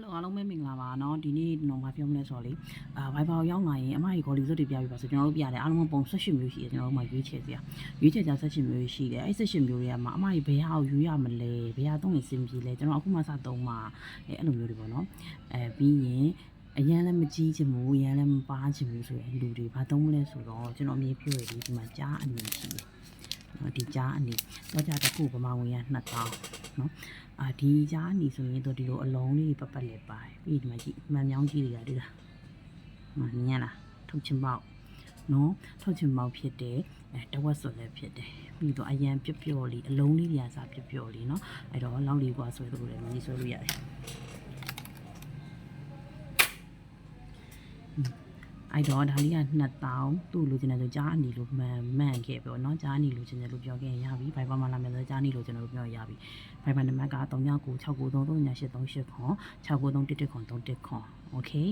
Hello အားလုံးပဲမင်္ဂလာပါเนาะဒီနေ့တော့မပြောမလဲဆိုတော့လေViber ရောက်လာရင်အမကြီးကော်လီစွတ်တွေပြပြပါဆိုကျွန်တော်တို့ပြတယ်အားလုံးပုံ18မျိုးရှိတယ်ကျွန်တော်တို့မှရွေးချယ်စရာရွေးချယ်ကြ18မျိုးရှိတယ်အဲ့18မျိုးတွေကမှအမကြီးဘယ်ဟာကိုရွေးရမလဲဘယ်ဟာသုံးရင်စင်ပြေလဲကျွန်တော်အခုမှစသုံးမှာအဲ့လိုမျိုးတွေပေါ့နော်ပြီးရင်အရန်လည်းမကြီးချင်ဘူးအရန်လည်းမပါချင်ဘူးဆိုရင်လူတွေဘာသုံးမလဲဆိုတော့ကျွန်တော်အမြင်ပြောရည်ဒီမှာကြားအနေရှိတယ်ဒီကြားအနေတော့ကြတစ်ခုပမာဝင်ရ2000နော်ဒီကြားအနေဆိုရင်တော့ဒီလိုအလုံးလေးပတ်ပတ်လေးပါတယ်ပြီးဒီမှာကြည့်မှန်မြောင်းကြီးတွေကတွေ့လားမြင်လားထုတ်ချင်ပေါက်နော်ထုတ်ချင်ပေါက်ဖြစ်တယ်တဝက်ဆိုလည်းဖြစ်တယ်ပြီးတော့အရန်ပျော့ပျော့လေးအလုံးလေးတွေကစားပျော့ပျော့လေးနော်အဲ့တော့လောက်လေးกว่าဆွဲလို့လည်းမီးဆွဲလို့ရတယ်အဲ့တော့ဒါလေးက2000သူ့လိုချင်တယ်ဆိုကြားအနေလို့မှန်ခဲ့ပေါ့နော်ကြားအနေလိုချင်တယ်လို့ပြောခဲ့ရင်ရပြီ Viber မှာလာမယ်ဆိုကြားအနေလို့ကျွန်တော်တို့ပြောရပြီ Viber နံပါတ်က3996933838ခွန်69311311ခွန် Okay